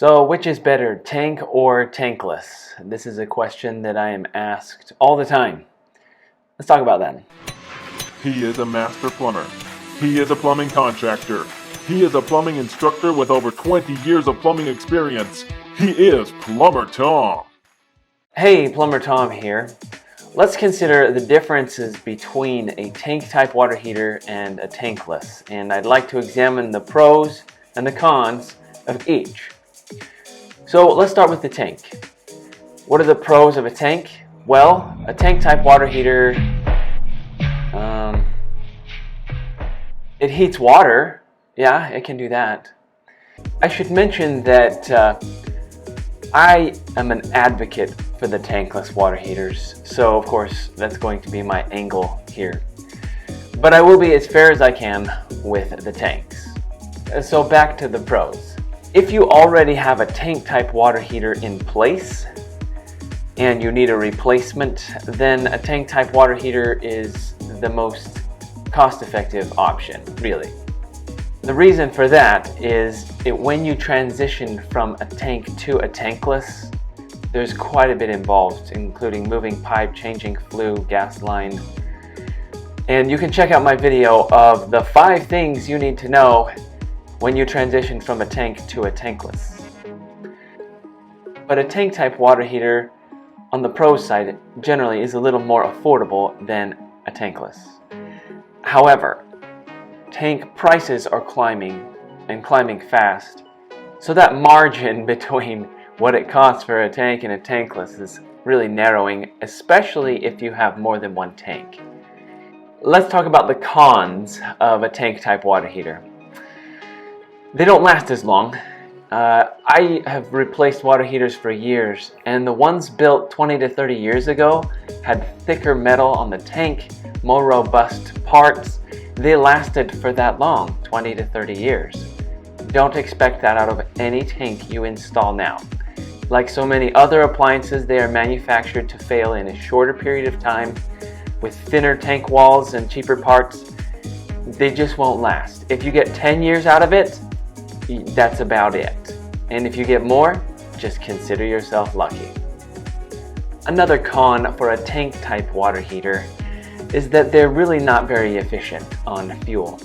So, which is better, tank or tankless? This is a question that I am asked all the time. Let's talk about that. He is a master plumber. He is a plumbing contractor. He is a plumbing instructor with over 20 years of plumbing experience. He is Plumber-Tom. Hey, Plumber-Tom here. Let's consider the differences between a tank-type water heater and a tankless, and I'd like to examine the pros and the cons of each. So let's start with the tank. What are the pros of a tank? Well, a tank-type water heater, it heats water. Yeah, it can do that. I should mention that I am an advocate for the tankless water heaters, so of course that's going to be my angle here. But I will be as fair as I can with the tanks. So back to the pros. If you already have a tank-type water heater in place and you need a replacement, then a tank-type water heater is the most cost-effective option, really. The reason for that is when you transition from a tank to a tankless, there's quite a bit involved, including moving pipe, changing flue, gas line. And you can check out my video of the 5 things you need to know when you transition from a tank to a tankless. But a tank-type water heater, on the pro side, generally is a little more affordable than a tankless. However, tank prices are climbing, and climbing fast, so that margin between what it costs for a tank and a tankless is really narrowing, especially if you have more than one tank. Let's talk about the cons of a tank-type water heater. They don't last as long. I have replaced water heaters for years, and the ones built 20 to 30 years ago had thicker metal on the tank, more robust parts. They lasted for that long, 20 to 30 years. Don't expect that out of any tank you install now. Like so many other appliances, they are manufactured to fail in a shorter period of time with thinner tank walls and cheaper parts. They just won't last. If you get 10 years out of it, that's about it. And if you get more, just consider yourself lucky. Another con for a tank-type water heater is that they're really not very efficient on fuel,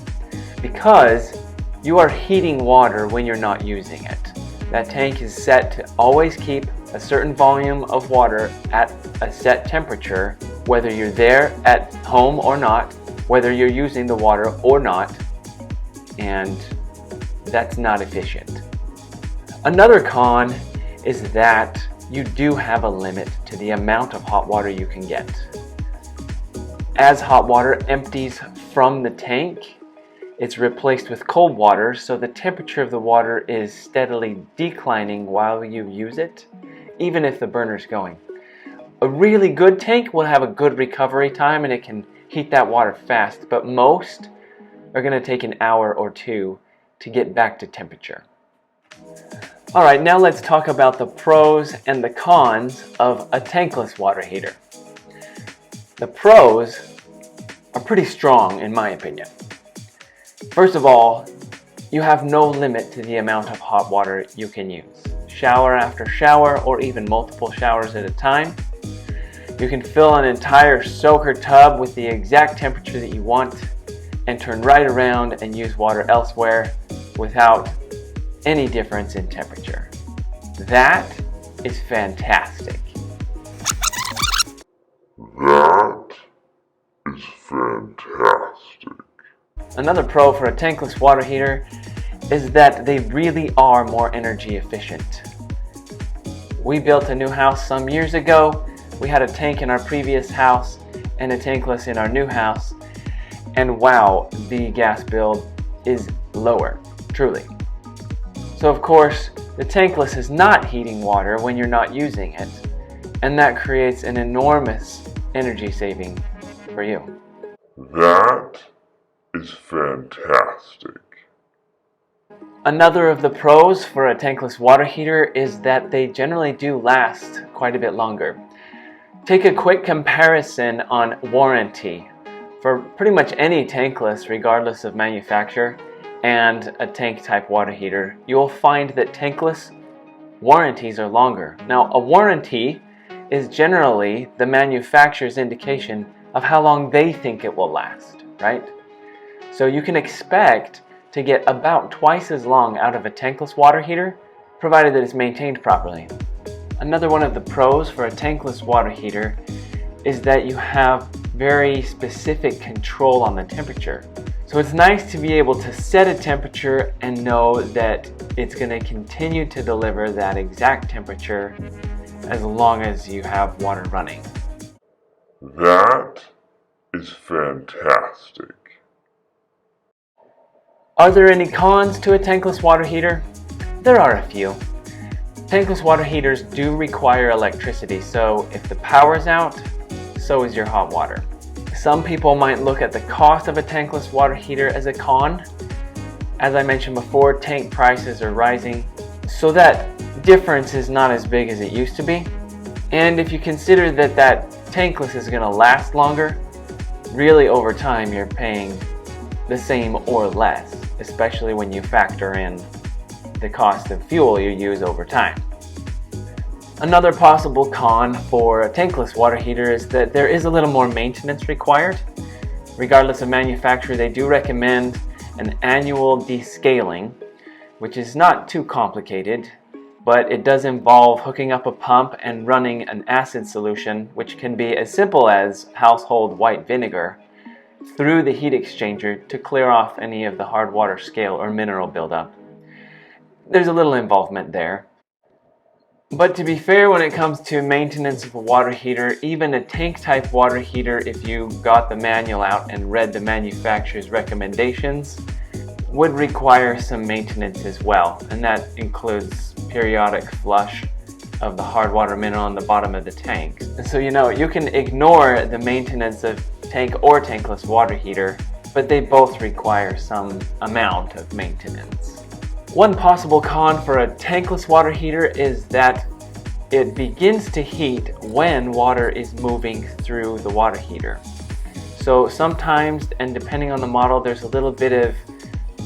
because you are heating water when you're not using it. That tank is set to always keep a certain volume of water at a set temperature, whether you're there at home or not, whether you're using the water or not, and that's not efficient. Another con is that you do have a limit to the amount of hot water you can get. As hot water empties from the tank, it's replaced with cold water, so the temperature of the water is steadily declining while you use it, even if the burner's going. A really good tank will have a good recovery time and it can heat that water fast, but most are going to take an hour or two to get back to temperature. Alright, now let's talk about the pros and the cons of a tankless water heater. The pros are pretty strong in my opinion. First of all, you have no limit to the amount of hot water you can use. Shower after shower, or even multiple showers at a time. You can fill an entire soaker tub with the exact temperature that you want and turn right around and use water elsewhere without any difference in temperature. That is fantastic. That is fantastic. Another pro for a tankless water heater is that they really are more energy efficient. We built a new house some years ago. We had a tank in our previous house and a tankless in our new house, and wow, the gas bill is lower, truly. So of course, the tankless is not heating water when you're not using it, and that creates an enormous energy saving for you. That is fantastic. Another of the pros for a tankless water heater is that they generally do last quite a bit longer. Take a quick comparison on warranty. For pretty much any tankless, regardless of manufacturer, and a tank type water heater, you'll find that tankless warranties are longer. Now, a warranty is generally the manufacturer's indication of how long they think it will last, right? So you can expect to get about twice as long out of a tankless water heater, provided that it's maintained properly. Another one of the pros for a tankless water heater is that you have very specific control on the temperature. So it's nice to be able to set a temperature and know that it's going to continue to deliver that exact temperature as long as you have water running. That is fantastic. Are there any cons to a tankless water heater? There are a few. Tankless water heaters do require electricity, so if the power's out, so is your hot water. Some people might look at the cost of a tankless water heater as a con. As I mentioned before, tank prices are rising, so that difference is not as big as it used to be. And if you consider that tankless is going to last longer, really over time you're paying the same or less, especially when you factor in the cost of fuel you use over time. Another possible con for a tankless water heater is that there is a little more maintenance required. Regardless of manufacturer, they do recommend an annual descaling, which is not too complicated, but it does involve hooking up a pump and running an acid solution, which can be as simple as household white vinegar, through the heat exchanger to clear off any of the hard water scale or mineral buildup. There's a little involvement there. But to be fair, when it comes to maintenance of a water heater, even a tank type water heater, if you got the manual out and read the manufacturer's recommendations, would require some maintenance as well, and that includes periodic flush of the hard water mineral on the bottom of the tank. So you can ignore the maintenance of tank or tankless water heater, but they both require some amount of maintenance. One possible con for a tankless water heater is that it begins to heat when water is moving through the water heater. So sometimes, and depending on the model, there's a little bit of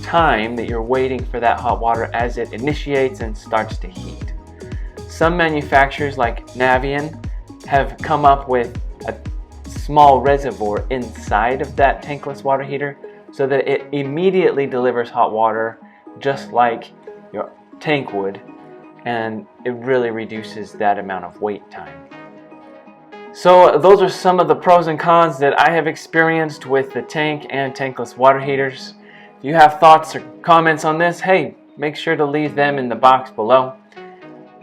time that you're waiting for that hot water as it initiates and starts to heat. Some manufacturers like Navien have come up with a small reservoir inside of that tankless water heater so that it immediately delivers hot water just like your tank would, and it really reduces that amount of wait time. So those are some of the pros and cons that I have experienced with the tank and tankless water heaters. If you have thoughts or comments on this, hey, make sure to leave them in the box below.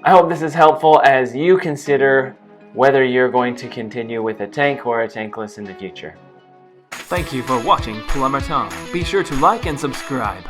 I hope this is helpful as you consider whether you're going to continue with a tank or a tankless in the future. Thank you for watching Plumber-Tom. Be sure to like and subscribe.